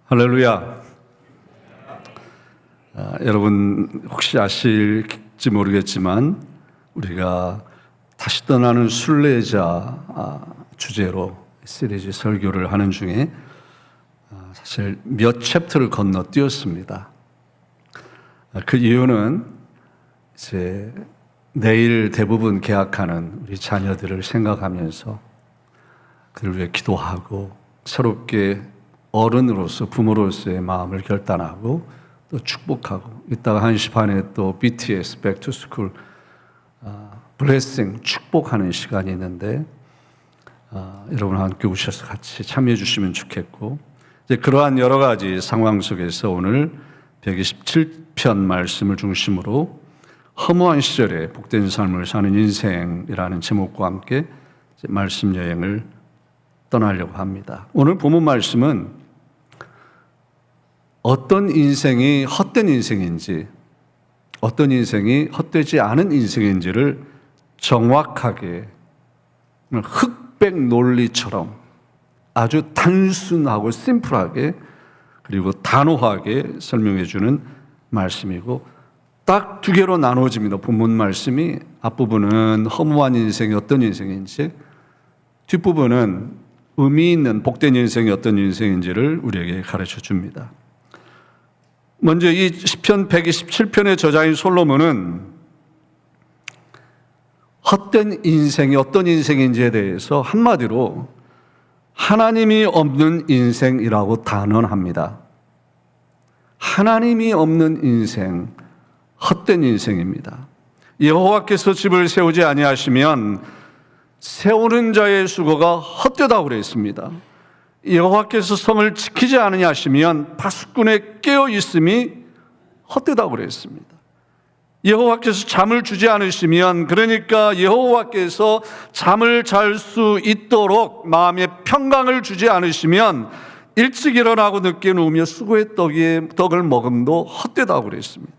할렐루야. 여러분 혹시 아실지 모르겠지만 우리가 다시 떠나는 순례자 주제로 시리즈 설교를 하는 중에 사실 몇 챕터를 건너뛰었습니다. 그 이유는 이제 내일 대부분 개학하는 우리 자녀들을 생각하면서 그들을 위해 기도하고 새롭게 어른으로서 부모로서의 마음을 결단하고 또 축복하고 이따가 1시 반에 또 BTS Back to School 블레싱 축복하는 시간이 있는데 여러분 함께 오셔서 같이 참여해 주시면 좋겠고, 이제 그러한 여러 가지 상황 속에서 오늘 127편 말씀을 중심으로 허무한 시절에 복된 삶을 사는 인생이라는 제목과 함께 말씀 여행을 떠나려고 합니다. 오늘 본문 말씀은 어떤 인생이 헛된 인생인지, 어떤 인생이 헛되지 않은 인생인지를 정확하게 흑백 논리처럼 아주 단순하고 심플하게 그리고 단호하게 설명해 주는 말씀이고, 딱 두 개로 나눠집니다. 본문 말씀이 앞부분은 허무한 인생이 어떤 인생인지, 뒷부분은 의미 있는 복된 인생이 어떤 인생인지를 우리에게 가르쳐 줍니다. 먼저 이 시편 127편의 저자인 솔로몬은 헛된 인생이 어떤 인생인지에 대해서 한마디로 하나님이 없는 인생이라고 단언합니다. 하나님이 없는 인생, 헛된 인생입니다. 여호와께서 집을 세우지 아니하시면 세우는 자의 수고가 헛되다고 그랬습니다. 여호와께서 성을 지키지 않으시면 파수꾼의 깨어 있음이 헛되다고 그랬습니다. 여호와께서 잠을 주지 않으시면, 그러니까 여호와께서 잠을 잘 수 있도록 마음의 평강을 주지 않으시면 일찍 일어나고 늦게 누우며 수고의 떡을 먹음도 헛되다고 그랬습니다.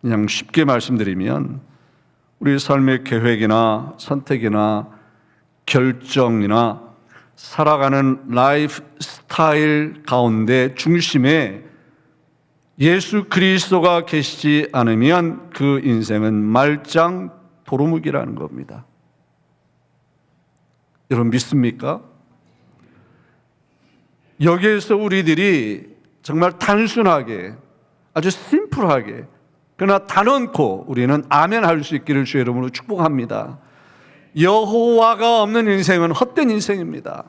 그냥 쉽게 말씀드리면 우리 삶의 계획이나 선택이나 결정이나 살아가는 라이프 스타일 가운데 중심에 예수 그리스도가 계시지 않으면 그 인생은 말짱 도루묵이라는 겁니다. 여러분 믿습니까? 여기에서 우리들이 정말 단순하게 아주 심플하게 그러나 단언코 우리는 아멘 할 수 있기를 주의 이름으로 축복합니다. 여호와가 없는 인생은 헛된 인생입니다.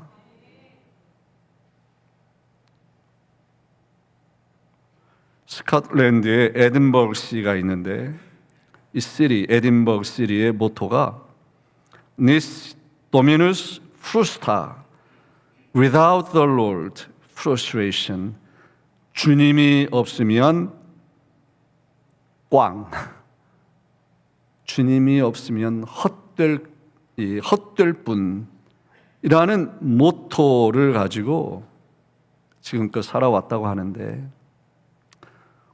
스코틀랜드에 에딘버그 시가 있는데 이 시리, 에딘버그 시리의 모토가 Nis Dominus Frusta, Without the Lord Frustration. 주님이 없으면 꽝. 주님이 없으면 헛될 뿐이라는 모토를 가지고 지금껏 살아왔다고 하는데,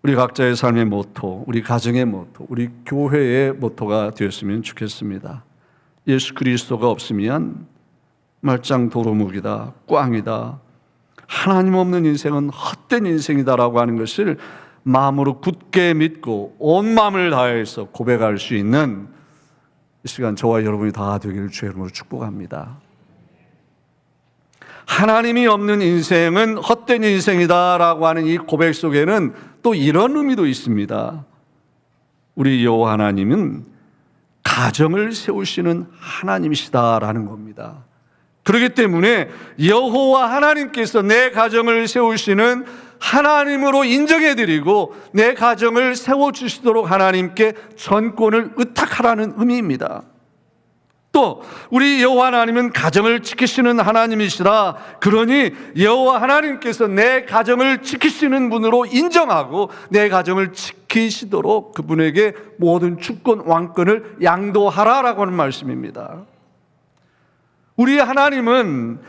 우리 각자의 삶의 모토, 우리 가정의 모토, 우리 교회의 모토가 되었으면 좋겠습니다. 예수 그리스도가 없으면 말짱 도루묵이다, 꽝이다, 하나님 없는 인생은 헛된 인생이다라고 하는 것을 마음으로 굳게 믿고 온 마음을 다해서 고백할 수 있는 이 시간 저와 여러분이 다 되기를 주의 이름으로 축복합니다. 하나님이 없는 인생은 헛된 인생이다라고 하는 이 고백 속에는 또 이런 의미도 있습니다. 우리 여호와 하나님은 가정을 세우시는 하나님이시다라는 겁니다. 그렇기 때문에 여호와 하나님께서 내 가정을 세우시는 하나님으로 인정해드리고 내 가정을 세워주시도록 하나님께 전권을 의탁하라는 의미입니다. 또 우리 여호와 하나님은 가정을 지키시는 하나님이시라. 그러니 여호와 하나님께서 내 가정을 지키시는 분으로 인정하고 내 가정을 지키시도록 그분에게 모든 주권 왕권을 양도하라라고 하는 말씀입니다. 우리 하나님은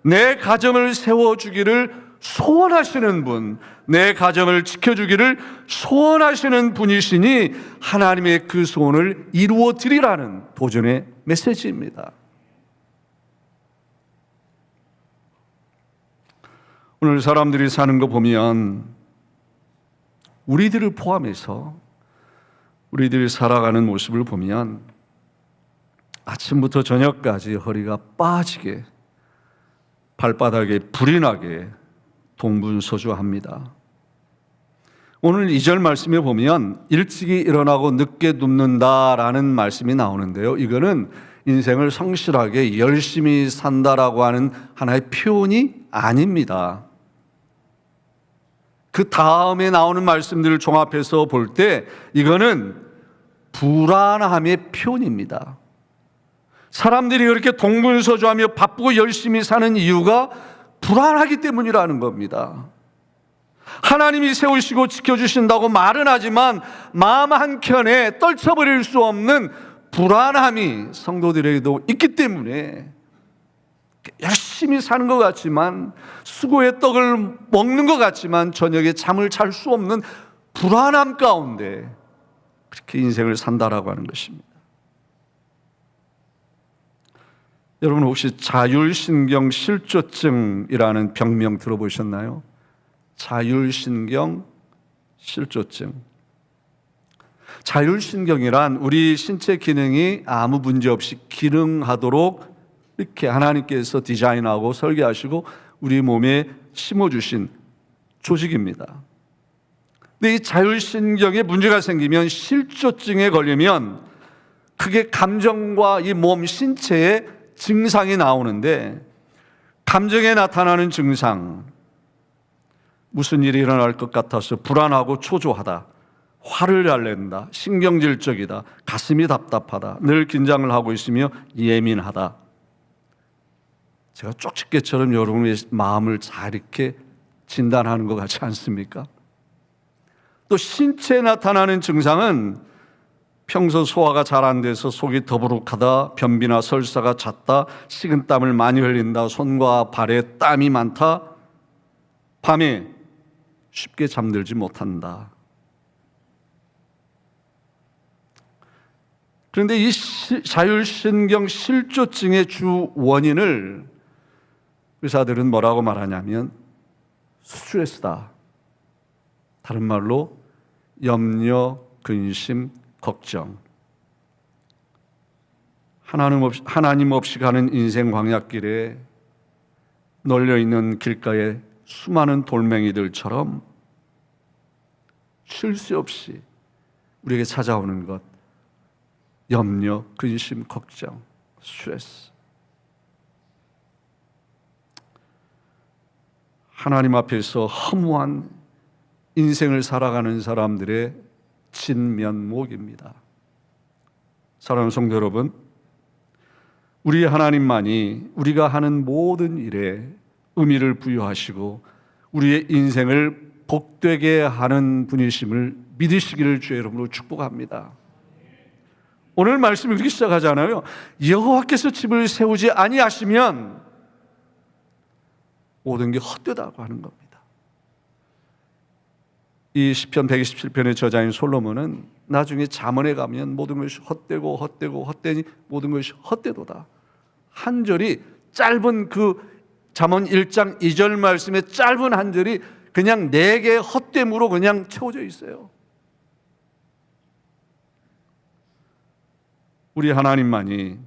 내 가정을 세워주기를 소원하시는 분, 내 가정을 지켜주기를 소원하시는 분이시니 하나님의 그 소원을 이루어 드리라는 도전의 메시지입니다. 오늘 사람들이 사는 거 보면 우리들을 포함해서 우리들이 살아가는 모습을 보면 아침부터 저녁까지 허리가 빠지게 발바닥에 불이 나게 동분서주합니다. 오늘 2절 말씀에 보면 일찍이 일어나고 늦게 눕는다라는 말씀이 나오는데요. 이거는 인생을 성실하게 열심히 산다라고 하는 하나의 표현이 아닙니다. 그 다음에 나오는 말씀들을 종합해서 볼 때 이거는 불안함의 표현입니다. 사람들이 그렇게 동분서주하며 바쁘고 열심히 사는 이유가 불안하기 때문이라는 겁니다. 하나님이 세우시고 지켜주신다고 말은 하지만 마음 한켠에 떨쳐버릴 수 없는 불안함이 성도들에게도 있기 때문에 열심히 사는 것 같지만, 수고의 떡을 먹는 것 같지만 저녁에 잠을 잘 수 없는 불안함 가운데 그렇게 인생을 산다라고 하는 것입니다. 여러분 혹시 자율신경 실조증이라는 병명 들어보셨나요? 자율신경 실조증. 자율신경이란 우리 신체 기능이 아무 문제 없이 기능하도록 이렇게 하나님께서 디자인하고 설계하시고 우리 몸에 심어주신 조직입니다. 근데 이 자율신경에 문제가 생기면, 실조증에 걸리면 그게 감정과 이 몸 신체에 증상이 나오는데, 감정에 나타나는 증상, 무슨 일이 일어날 것 같아서 불안하고 초조하다, 화를 잘 낸다, 신경질적이다, 가슴이 답답하다, 늘 긴장을 하고 있으며 예민하다. 제가 쪽집게처럼 여러분의 마음을 잘 이렇게 진단하는 것 같지 않습니까? 또 신체에 나타나는 증상은 평소 소화가 잘 안 돼서 속이 더부룩하다, 변비나 설사가 잦다, 식은땀을 많이 흘린다, 손과 발에 땀이 많다, 밤에 쉽게 잠들지 못한다. 그런데 이 자율신경 실조증의 주 원인을 의사들은 뭐라고 말하냐면 스트레스다. 다른 말로 염려, 근심, 걱정. 하나님 없이 가는 인생 광야길에 널려있는 길가에 수많은 돌멩이들처럼 쉴 새 없이 우리에게 찾아오는 것, 염려, 근심, 걱정, 스트레스. 하나님 앞에서 허무한 인생을 살아가는 사람들의 진면목입니다. 사랑하는 성도 여러분, 우리 하나님만이 우리가 하는 모든 일에 의미를 부여하시고 우리의 인생을 복되게 하는 분이심을 믿으시기를 주의 이름으로 축복합니다. 오늘 말씀이 그렇게 시작하잖아요. 여호와께서 집을 세우지 아니하시면 모든 게 헛되다고 하는 겁니다. 이 시편 127편의 저자인 솔로몬은 나중에 잠언에 가면 모든 것이 헛되고 헛되고 헛되니 모든 것이 헛되도다. 한 절이, 짧은 그 잠언 1장 2절 말씀의 짧은 한 절이 그냥 4개의 헛됨으로 그냥 채워져 있어요. 우리 하나님만이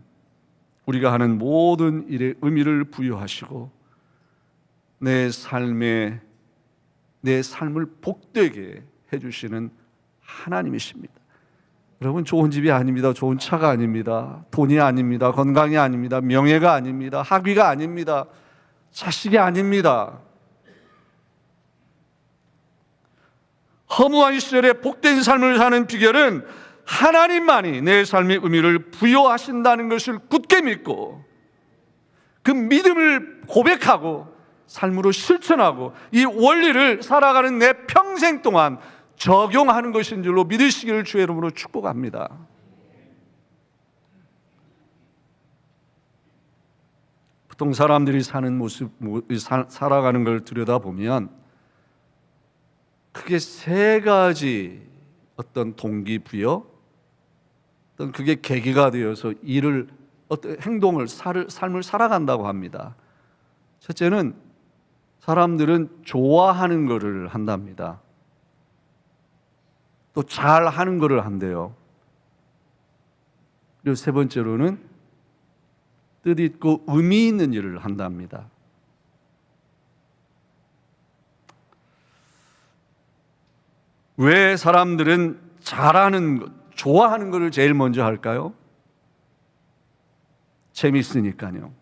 우리가 하는 모든 일에 의미를 부여하시고 내 삶을 복되게 해주시는 하나님이십니다. 여러분, 좋은 집이 아닙니다. 좋은 차가 아닙니다. 돈이 아닙니다. 건강이 아닙니다. 명예가 아닙니다. 학위가 아닙니다. 자식이 아닙니다. 허무한 시절에 복된 삶을 사는 비결은 하나님만이 내 삶의 의미를 부여하신다는 것을 굳게 믿고 그 믿음을 고백하고 삶으로 실천하고 이 원리를 살아가는 내 평생 동안 적용하는 것인 줄로 믿으시기를 주의 이름으로 축복합니다. 보통 사람들이 사는 모습, 살아가는 걸 들여다보면 크게 3가지 어떤 동기부여, 어떤 그게 계기가 되어서 어떤 행동을, 삶을 살아간다고 합니다. 첫째는 사람들은 좋아하는 것을 한답니다. 또 잘하는 것을 한대요. 그리고 세 번째로는 뜻있고 의미 있는 일을 한답니다. 왜 사람들은 잘하는 것, 좋아하는 것을 제일 먼저 할까요? 재밌으니까요.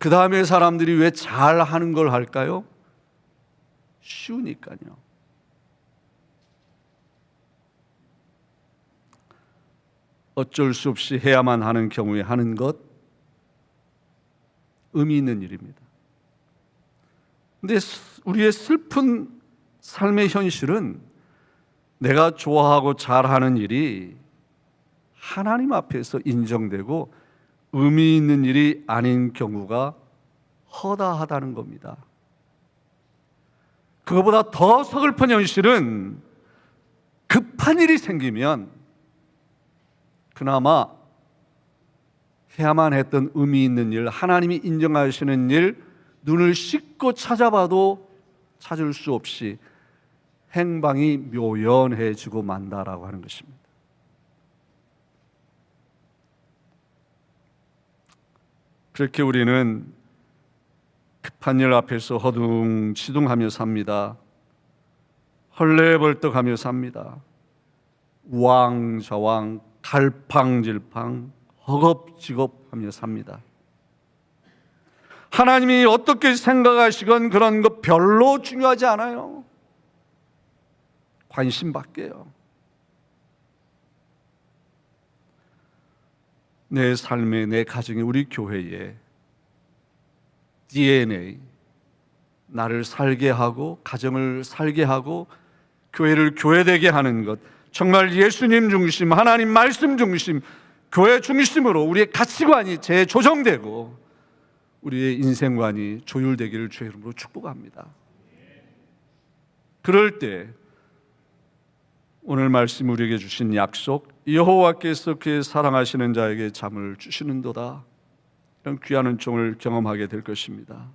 그 다음에 사람들이 왜 잘하는 걸 할까요? 쉬우니까요. 어쩔 수 없이 해야만 하는 경우에 하는 것, 의미 있는 일입니다. 근데 우리의 슬픈 삶의 현실은 내가 좋아하고 잘하는 일이 하나님 앞에서 인정되고 의미 있는 일이 아닌 경우가 허다하다는 겁니다. 그것보다 더 서글픈 현실은 급한 일이 생기면 그나마 해야만 했던 의미 있는 일, 하나님이 인정하시는 일, 눈을 씻고 찾아봐도 찾을 수 없이 행방이 묘연해지고 만다라고 하는 것입니다. 그렇게 우리는 급한 일 앞에서 허둥지둥하며 삽니다. 헐레벌떡하며 삽니다. 우왕좌왕 갈팡질팡 허겁지겁하며 삽니다. 하나님이 어떻게 생각하시건 그런 거 별로 중요하지 않아요. 관심 밖에요. 내 삶에, 내 가정에, 우리 교회에 DNA, 나를 살게 하고 가정을 살게 하고 교회를 교회되게 하는 것, 정말 예수님 중심, 하나님 말씀 중심, 교회 중심으로 우리의 가치관이 재조정되고 우리의 인생관이 조율되기를 주의 이름으로 축복합니다. 그럴 때 오늘 말씀 우리에게 주신 약속, 여호와께서 그의 사랑하시는 자에게 잠을 주시는도다, 이런 귀한 은총을 경험하게 될 것입니다.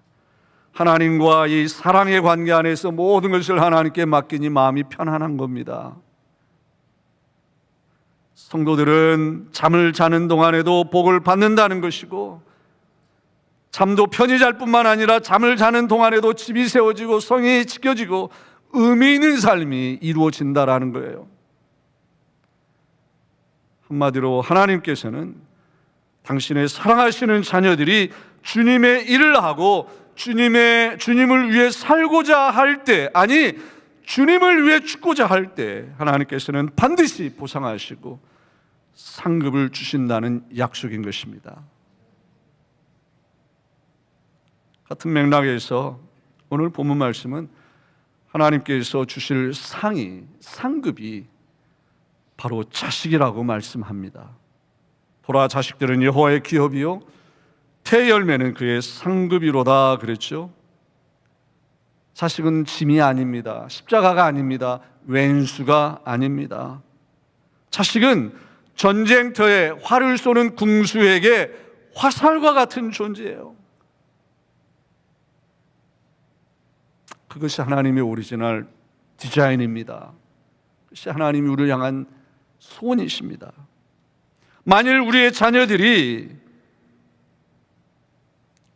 하나님과 이 사랑의 관계 안에서 모든 것을 하나님께 맡기니 마음이 편안한 겁니다. 성도들은 잠을 자는 동안에도 복을 받는다는 것이고, 잠도 편히 잘 뿐만 아니라 잠을 자는 동안에도 집이 세워지고 성이 지켜지고 의미 있는 삶이 이루어진다라는 거예요. 한마디로 하나님께서는 당신의 사랑하시는 자녀들이 주님의 일을 하고 주님을 위해 살고자 할 때, 아니 주님을 위해 죽고자 할 때 하나님께서는 반드시 보상하시고 상급을 주신다는 약속인 것입니다. 같은 맥락에서 오늘 본문 말씀은 하나님께서 주실 상급이 바로 자식이라고 말씀합니다. 보라, 자식들은 여호와의 기업이요 태열매는 그의 상급이로다 그랬죠. 자식은 짐이 아닙니다. 십자가가 아닙니다. 왼수가 아닙니다. 자식은 전쟁터에 활을 쏘는 궁수에게 화살과 같은 존재예요. 그것이 하나님의 오리지널 디자인입니다. 그것이 하나님이 우리를 향한 소원이십니다. 만일 우리의 자녀들이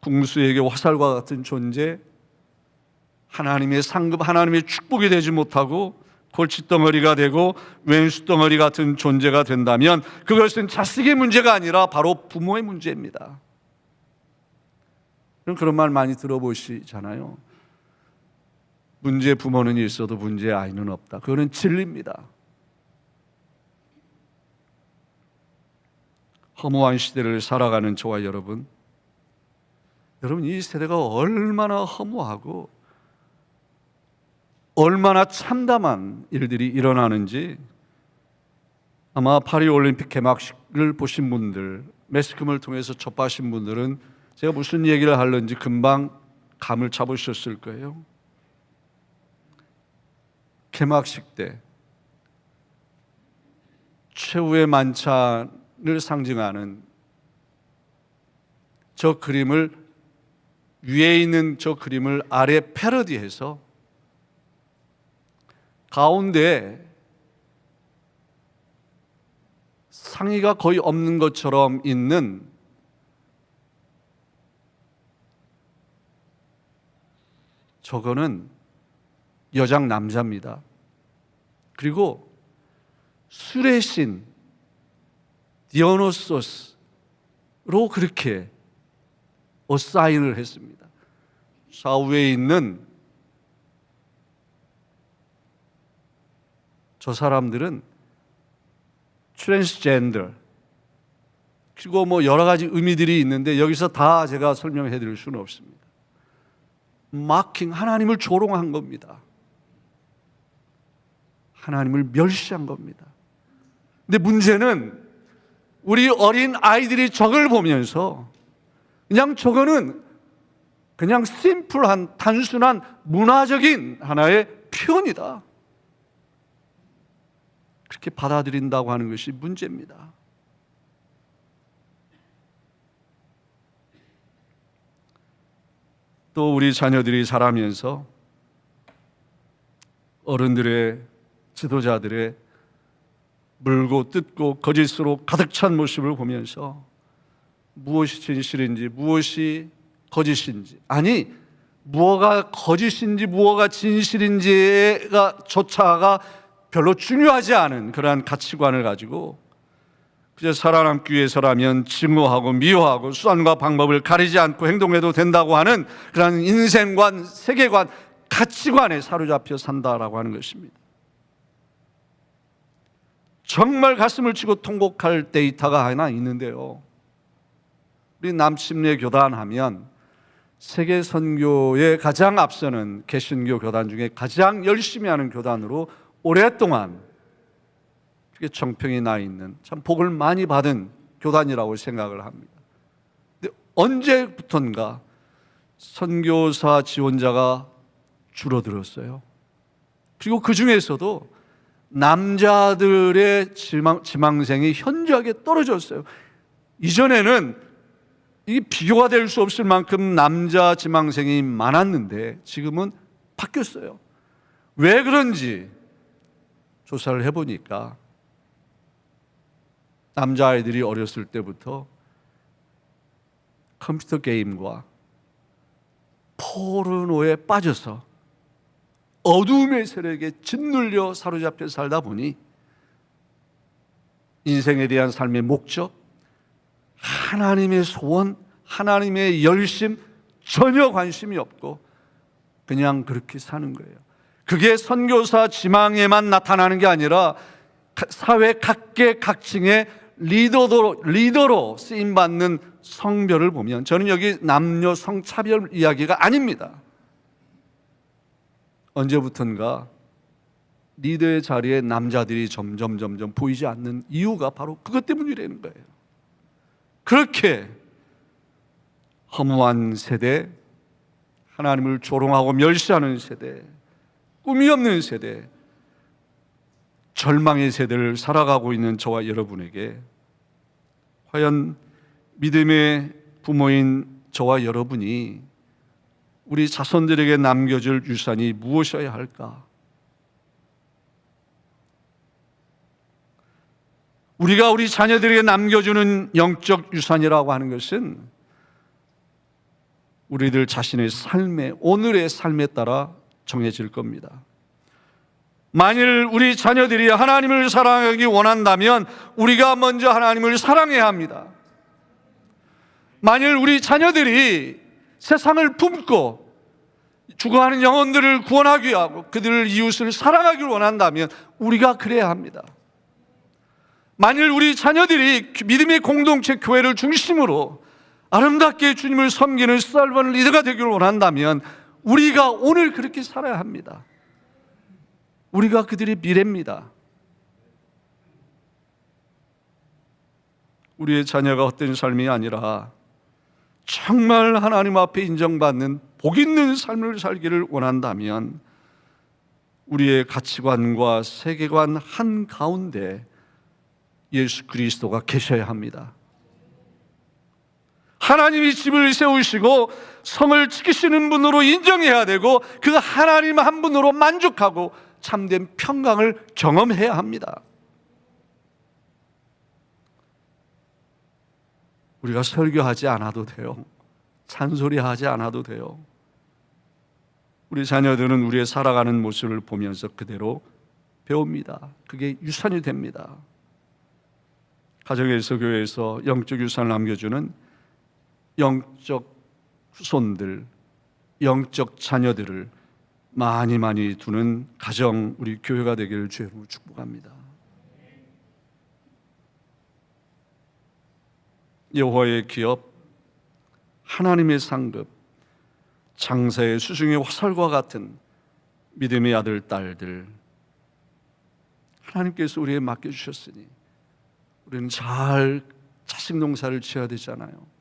궁수에게 화살과 같은 존재, 하나님의 상급, 하나님의 축복이 되지 못하고 골칫덩어리가 되고 왼수덩어리 같은 존재가 된다면 그것은 자식의 문제가 아니라 바로 부모의 문제입니다. 그런 말 많이 들어보시잖아요. 문제 부모는 있어도 문제 아이는 없다. 그거는 진리입니다. 허무한 시대를 살아가는 저와 여러분, 이 세대가 얼마나 허무하고 얼마나 참담한 일들이 일어나는지 아마 파리올림픽 개막식을 보신 분들, 매스컴을 통해서 접하신 분들은 제가 무슨 얘기를 하는지 금방 감을 잡으셨을 거예요. 개막식 때 최후의 만찬을 상징하는 저 그림을 위에 있는 저 그림을 아래 패러디해서 가운데 상의가 거의 없는 것처럼 있는 저거는 여장 남자입니다. 그리고 술의 신 디오노소스로 그렇게 어사인을 했습니다. 좌우에 있는 저 사람들은 트랜스젠더, 그리고 뭐 여러 가지 의미들이 있는데 여기서 다 제가 설명해 드릴 수는 없습니다. 마킹, 하나님을 조롱한 겁니다. 하나님을 멸시한 겁니다. 근데 문제는 우리 어린 아이들이 저걸 보면서 그냥 저거는 그냥 심플한 단순한 문화적인 하나의 표현이다, 그렇게 받아들인다고 하는 것이 문제입니다. 또 우리 자녀들이 자라면서 어른들의, 지도자들의 물고 뜯고 거짓으로 가득 찬 모습을 보면서 무엇이 진실인지 무엇이 거짓인지, 아니 무엇가 거짓인지 무엇가 진실인지가 조차가 별로 중요하지 않은 그러한 가치관을 가지고 그저 살아남기 위해서라면 증오하고 미워하고 수단과 방법을 가리지 않고 행동해도 된다고 하는 그런 인생관, 세계관, 가치관에 사로잡혀 산다라고 하는 것입니다. 정말 가슴을 치고 통곡할 데이터가 하나 있는데요, 우리 남침례 교단 하면 세계 선교에 가장 앞서는 개신교 교단 중에 가장 열심히 하는 교단으로 오랫동안 정평이 나 있는, 참 복을 많이 받은 교단이라고 생각을 합니다. 근데 언제부턴가 선교사 지원자가 줄어들었어요. 그리고 그 중에서도 남자들의 지망생이 현저하게 떨어졌어요. 이전에는 이 비교가 될 수 없을 만큼 남자 지망생이 많았는데 지금은 바뀌었어요. 왜 그런지 조사를 해보니까 남자아이들이 어렸을 때부터 컴퓨터 게임과 포르노에 빠져서 어두움의 세력에 짓눌려 사로잡혀 살다 보니 인생에 대한 삶의 목적, 하나님의 소원, 하나님의 열심 전혀 관심이 없고 그냥 그렇게 사는 거예요. 그게 선교사 지망에만 나타나는 게 아니라 사회 각계각층의 리더로 쓰임받는 성별을 보면, 저는 여기 남녀 성차별 이야기가 아닙니다. 언제부턴가 리더의 자리에 남자들이 점점 보이지 않는 이유가 바로 그것 때문이라는 거예요. 그렇게 허무한 세대, 하나님을 조롱하고 멸시하는 세대, 꿈이 없는 세대, 절망의 세대를 살아가고 있는 저와 여러분에게 과연 믿음의 부모인 저와 여러분이 우리 자손들에게 남겨줄 유산이 무엇이어야 할까? 우리가 우리 자녀들에게 남겨주는 영적 유산이라고 하는 것은 우리들 자신의 삶에, 오늘의 삶에 따라 정해질 겁니다. 만일 우리 자녀들이 하나님을 사랑하기 원한다면 우리가 먼저 하나님을 사랑해야 합니다. 만일 우리 자녀들이 세상을 품고 죽어가는 영혼들을 구원하기 위하고 그들을 이웃을 사랑하기를 원한다면 우리가 그래야 합니다. 만일 우리 자녀들이 믿음의 공동체 교회를 중심으로 아름답게 주님을 섬기는 살바는 리더가 되기를 원한다면 우리가 오늘 그렇게 살아야 합니다. 우리가 그들의 미래입니다. 우리의 자녀가 헛된 삶이 아니라 정말 하나님 앞에 인정받는 복 있는 삶을 살기를 원한다면 우리의 가치관과 세계관 한가운데 예수 그리스도가 계셔야 합니다. 하나님이 집을 세우시고 성을 지키시는 분으로 인정해야 되고 그 하나님 한 분으로 만족하고 참된 평강을 경험해야 합니다. 우리가 설교하지 않아도 돼요. 잔소리하지 않아도 돼요. 우리 자녀들은 우리의 살아가는 모습을 보면서 그대로 배웁니다. 그게 유산이 됩니다. 가정에서 교회에서 영적 유산을 남겨주는 영적 후손들, 영적 자녀들을 많이 두는 가정, 우리 교회가 되기를 주의 이름으로 축복합니다. 여호와의 기업, 하나님의 상급, 장사의 수중의 화살과 같은 믿음의 아들, 딸들, 하나님께서 우리에게 맡겨주셨으니 우리는 잘 자식 농사를 지어야 되잖아요.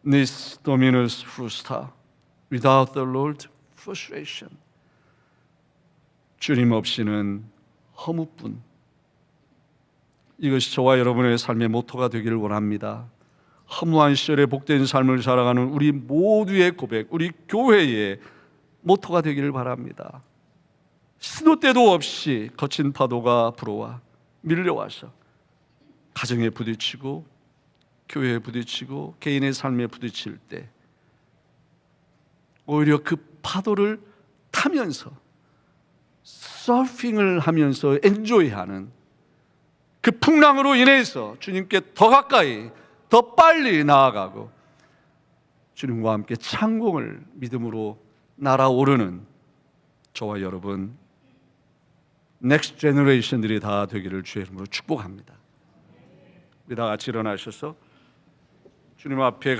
Nis Dominus frusta, without the Lord frustration. 주님 없이는 허무뿐. 이것이 저와 여러분의 삶의 모토가 되기를 원합니다. 허무한 시절에 복된 삶을 살아가는 우리 모두의 고백, 우리 교회의 모토가 되기를 바랍니다. 시도 때도 없이 거친 파도가 불어와 밀려와서 가정에 부딪히고 교회에 부딪히고 개인의 삶에 부딪힐 때 오히려 그 파도를 타면서 서핑을 하면서 엔조이하는 그 풍랑으로 인해서 주님께 더 가까이 더 빨리 나아가고 주님과 함께 창공을 믿음으로 날아오르는 저와 여러분 넥스트 제너레이션들이 다 되기를 주의 이름으로 축복합니다. 우리 다 같이 일어나셔서 주님 앞에